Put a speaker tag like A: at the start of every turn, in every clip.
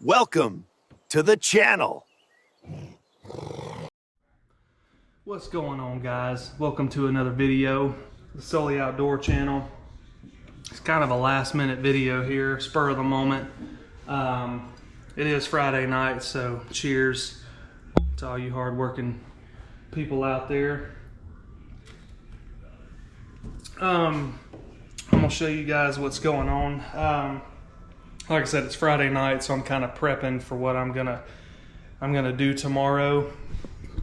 A: Welcome to the channel.
B: What's going on, guys? Welcome to another video, the Sully Outdoor channel. It's kind of a last minute video here, spur of the moment. It is Friday night, so cheers to all you hardworking people out there. I'm gonna show you guys what's going on. Like I said, it's Friday night, so I'm kind of prepping for what I'm gonna do tomorrow.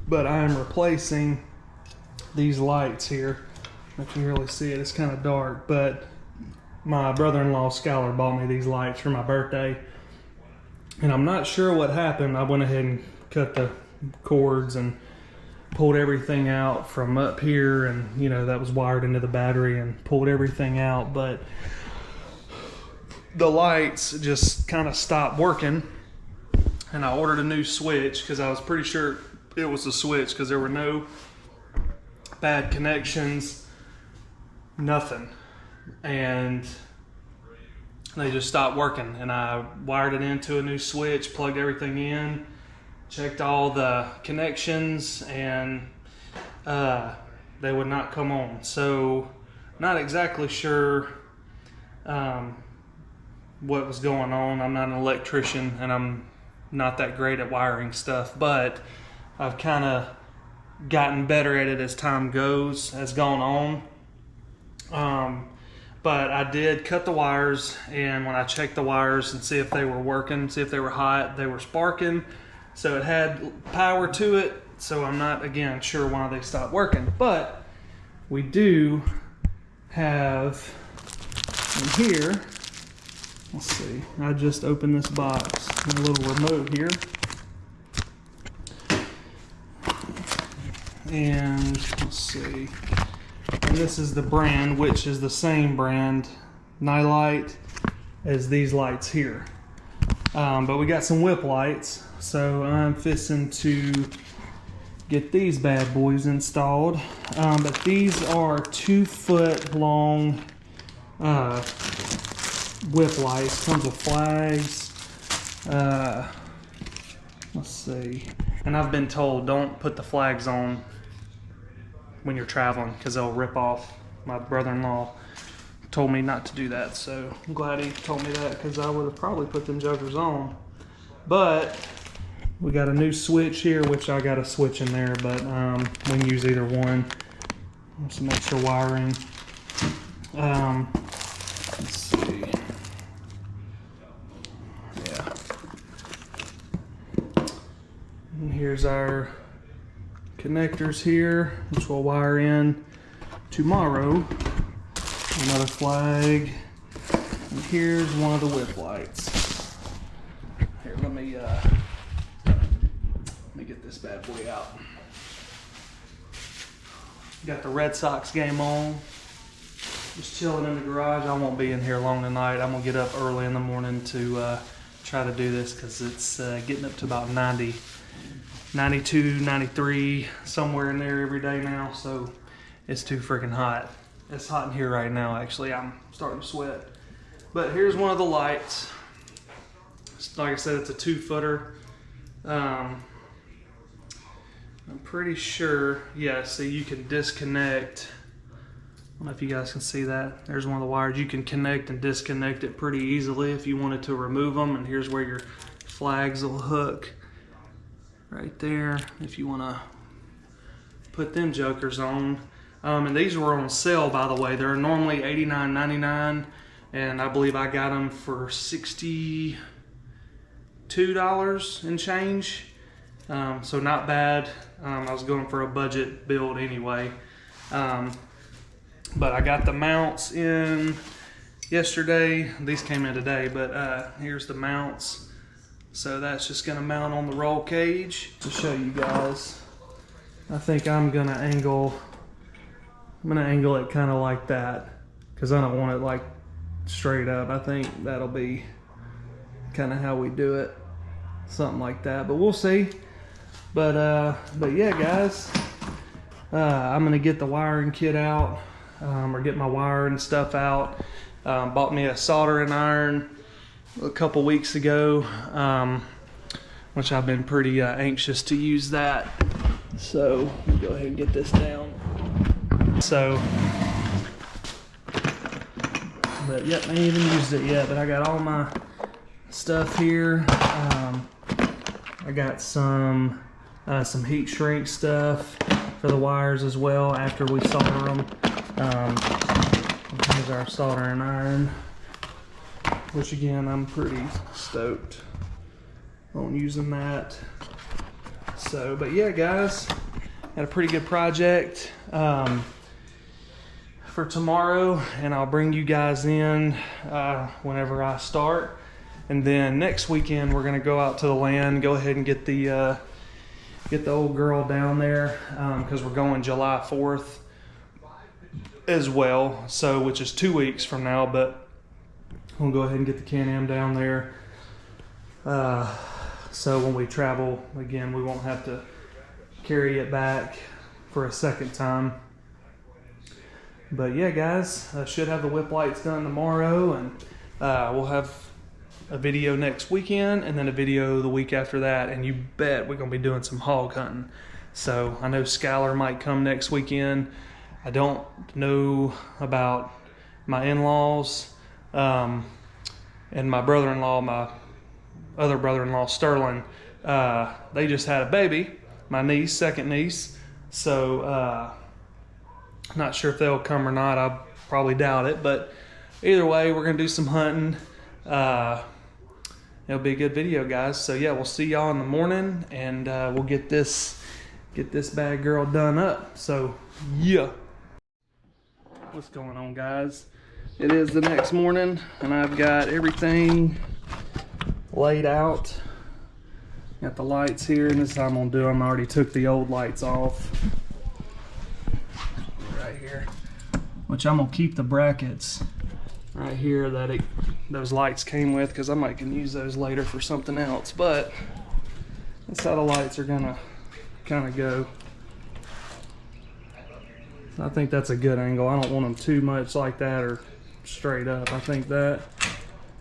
B: But I'm replacing these lights here. If you can really see it, it's kind of dark. But my brother-in-law Skylar bought me these lights for my birthday, and I'm not sure what happened. I went ahead and cut the cords and pulled everything out from up here, and you know that was wired into the battery, and pulled everything out, but the lights just kind of stopped working. And I ordered a new switch because I was pretty sure it was a switch because there were no bad connections, nothing, and they just stopped working. And I wired it into a new switch, plugged everything in, checked all the connections, and they would not come on. So not exactly sure what was going on. I'm not an electrician, and I'm not that great at wiring stuff, but I've kind of gotten better at it as time has gone on. But I did cut the wires, and when I checked the wires and see if they were working, see if they were hot, they were sparking, so it had power to it. So I'm not, again, sure why they stopped working, but we do have in here, let's see, I just opened this box, a little remote here, and let's see, and this is the brand, which is the same brand, Nightlight, as these lights here. But we got some whip lights, so I'm fixing to get these bad boys installed. But these are 2 foot long whip lights. Comes with flags. Let's see. And I've been told don't put the flags on when you're traveling because they'll rip off. My brother-in-law told me not to do that, so I'm glad he told me that because I would have probably put them jokers on. But we got a new switch here, which I got a switch in there, but we can use either one. Some extra wiring. Let's see. Yeah. And here's our connectors here, which we'll wire in tomorrow. Another flag. And here's one of the whip lights. Here, let me get this bad boy out. Got the Red Sox game on. Just chilling in the garage. I won't be in here long tonight. I'm gonna get up early in the morning to try to do this because it's getting up to about 90, 92, 93, somewhere in there every day now. So it's too freaking hot. It's hot in here right now, actually. I'm starting to sweat. But here's one of the lights. Like I said, it's a 2 footer. I'm pretty sure, yeah, see, you can disconnect. I don't know if you guys can see that. There's one of the wires. You can connect and disconnect it pretty easily if you wanted to remove them. And here's where your flags will hook right there if you want to put them jokers on. And these were on sale, by the way. They're normally $89.99, and I believe I got them for $62 and change. So not bad. I was going for a budget build anyway. But I got the mounts in yesterday. These came in today, but here's the mounts. So that's just gonna mount on the roll cage. To show you guys, I think I'm gonna angle it kind of like that because I don't want it like straight up. I think that'll be kind of how we do it, something like that, but we'll see. But yeah, guys, I'm gonna get the wiring kit out, or get my wire and stuff out. Bought me a soldering iron, a couple weeks ago, which I've been pretty anxious to use that. So let me go ahead and get this down. So, but yep, I ain't even used it yet, but I got all my stuff here. I got some heat shrink stuff for the wires as well after we solder them. Here's our soldering iron, which again, I'm pretty stoked on using that. So, but yeah, guys, had a pretty good project for tomorrow, and I'll bring you guys in whenever I start. And then next weekend we're gonna go out to the land, go ahead and get the old girl down there, because we're going July 4th as well. So, which is 2 weeks from now, but we'll go ahead and get the Can-Am down there. So when we travel again, we won't have to carry it back for a second time. But yeah, guys, I should have the whip lights done tomorrow, and we'll have a video next weekend and then a video the week after that, and you bet we're gonna be doing some hog hunting. So I know Skylar might come next weekend. I don't know about my in-laws, and my brother-in-law, my other brother-in-law Sterling. They just had a baby, my niece, second niece. So not sure if they'll come or not. I probably doubt it, but either way, we're gonna do some hunting. It'll be a good video, guys. So yeah, we'll see y'all in the morning, and we'll get this bad girl done up. So yeah. What's going on, guys? It is the next morning, and I've got everything laid out. Got the lights here, and this is how I'm gonna do them. I already took the old lights off right here, which I'm gonna keep the brackets right here that those lights came with, because I might can use those later for something else. But that's how the lights are gonna kind of go. I think that's a good angle. I don't want them too much like that or straight up. I think that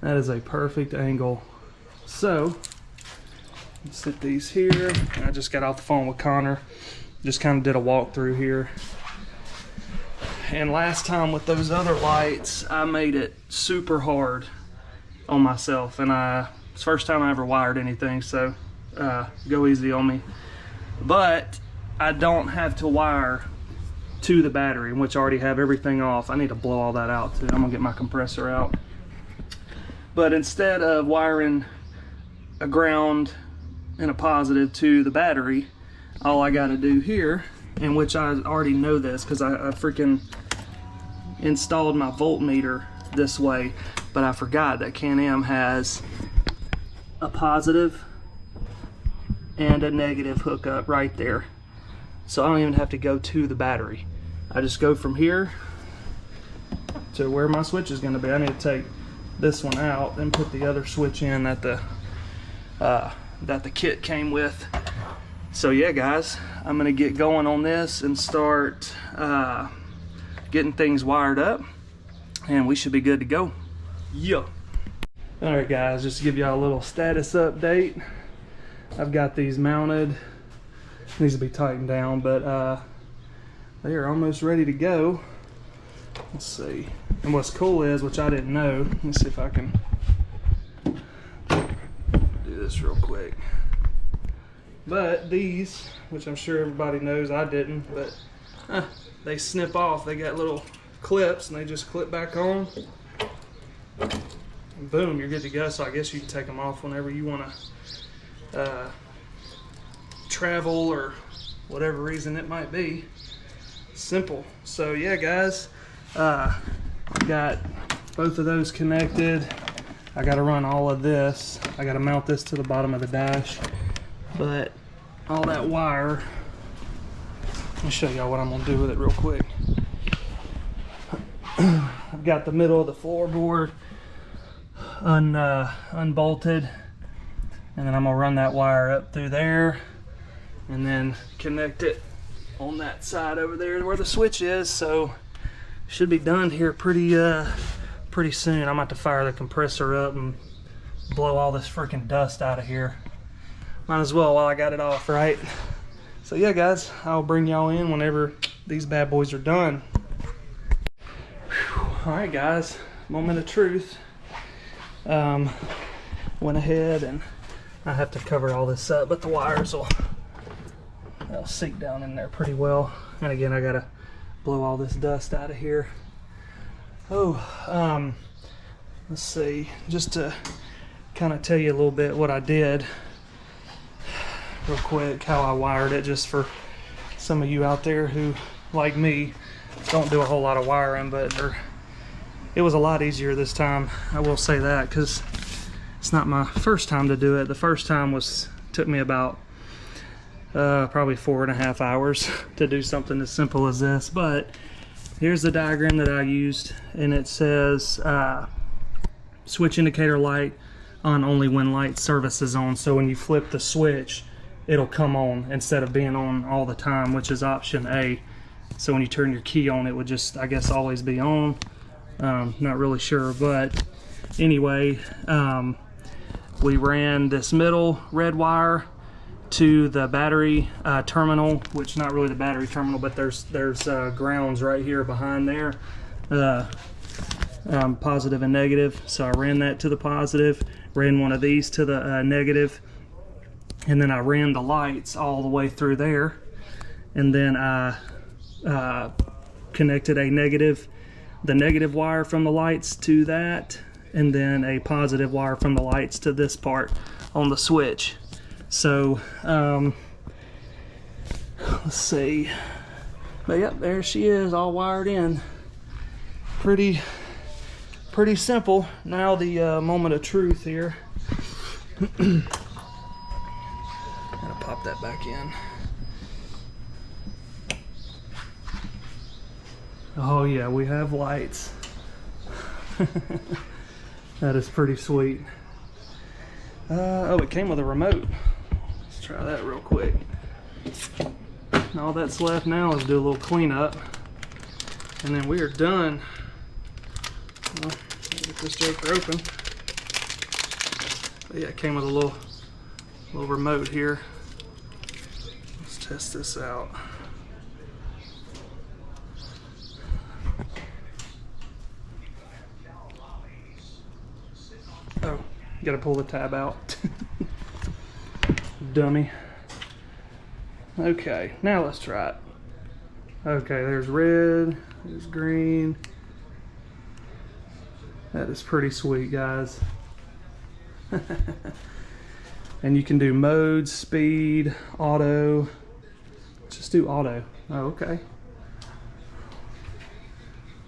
B: is a perfect angle. So set these here. I just got off the phone with Connor, just kind of did a walkthrough here. And last time with those other lights, I made it super hard on myself, and it's the first time I ever wired anything, so go easy on me. But I don't have to wire to the battery, in which I already have everything off. I need to blow all that out too. I'm gonna get my compressor out. But instead of wiring a ground and a positive to the battery, all I gotta do here, in which I already know this because I freaking installed my voltmeter this way, but I forgot that Can-Am has a positive and a negative hookup right there. So I don't even have to go to the battery. I just go from here to where my switch is gonna be. I need to take this one out and put the other switch in that the kit came with. So yeah, guys, I'm gonna get going on this and start getting things wired up, and we should be good to go. Yeah. All right, guys, just to give y'all a little status update. I've got these mounted. Needs to be tightened down, but they are almost ready to go. Let's see. And what's cool is, which I didn't know, let me see if I can do this real quick. But these, which I'm sure everybody knows, I didn't, but they snip off. They got little clips, and they just clip back on. And boom, you're good to go. So I guess you can take them off whenever you want to travel or whatever reason it might be. Simple. So yeah, guys, got both of those connected. I got to run all of this. I got to mount this to the bottom of the dash, but all that wire, let me show y'all what I'm gonna do with it real quick. I've got the middle of the floorboard unbolted, and then I'm gonna run that wire up through there and then connect it on that side over there where the switch is. So should be done here pretty soon. I'm about to fire the compressor up and blow all this freaking dust out of here. Might as well while I got it off, right? So yeah, guys, I'll bring y'all in whenever these bad boys are done. All right, guys, moment of truth. Went ahead and I have to cover all this up, but the wires they'll sink down in there pretty well. And again, I gotta blow all this dust out of here. Oh, let's see, just to kind of tell you a little bit what I did real quick, how I wired it, just for some of you out there who, like me, don't do a whole lot of wiring, but it was a lot easier this time, I will say that, because it's not my first time to do it. The first time took me about probably 4.5 hours to do something as simple as this. But here's the diagram that I used, and it says switch indicator light on only when light service is on. So when you flip the switch, it'll come on instead of being on all the time, which is option A. So when you turn your key on, it would just, I guess, always be on. Not really sure, but anyway, we ran this middle red wire to the battery terminal, which not really the battery terminal, but there's grounds right here behind there, positive and negative. So I ran that to the positive, ran one of these to the negative, and then I ran the lights all the way through there, and then I connected the negative wire from the lights to that, and then a positive wire from the lights to this part on the switch. So let's see, but yep, there she is, all wired in. Pretty simple. Now the moment of truth here. Gotta pop that back in. Oh yeah, we have lights. That is pretty sweet. Oh, it came with a remote. Let's try that real quick. And all that's left now is do a little cleanup, and then we are done. Well, get this joker open. But yeah, it came with a little remote here. Let's test this out. Oh, you gotta pull the tab out. Dummy. Okay, now let's try it. Okay, there's red, there's green. That is pretty sweet, guys. And you can do mode, speed, auto. Just do auto. Oh, okay.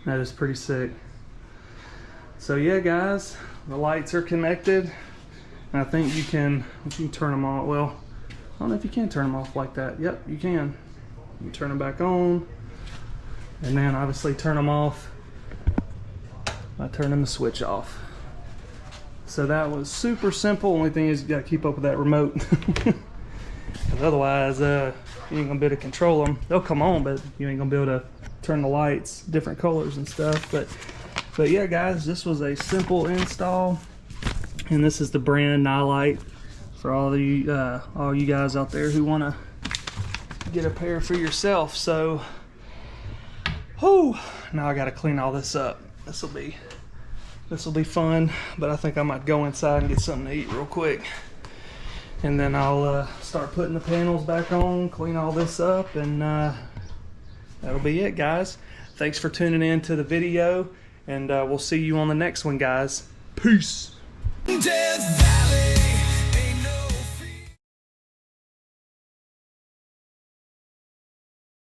B: That is pretty sick. So yeah, guys, the lights are connected. And I think you can turn them off. Well, I don't know if you can turn them off like that. Yep, you can. You turn them back on, and then obviously turn them off by turning the switch off. So that was super simple. Only thing is you gotta keep up with that remote, because otherwise you ain't gonna be able to control them. They'll come on, but you ain't gonna be able to turn the lights different colors and stuff. But yeah, guys, this was a simple install, and this is the brand Nightlight for all you guys out there who want to get a pair for yourself. So, now I got to clean all this up. This will be fun, but I think I might go inside and get something to eat real quick, and then I'll start putting the panels back on, clean all this up, and that'll be it, guys. Thanks for tuning in to the video, and we'll see you on the next one, guys. Peace.
C: Death.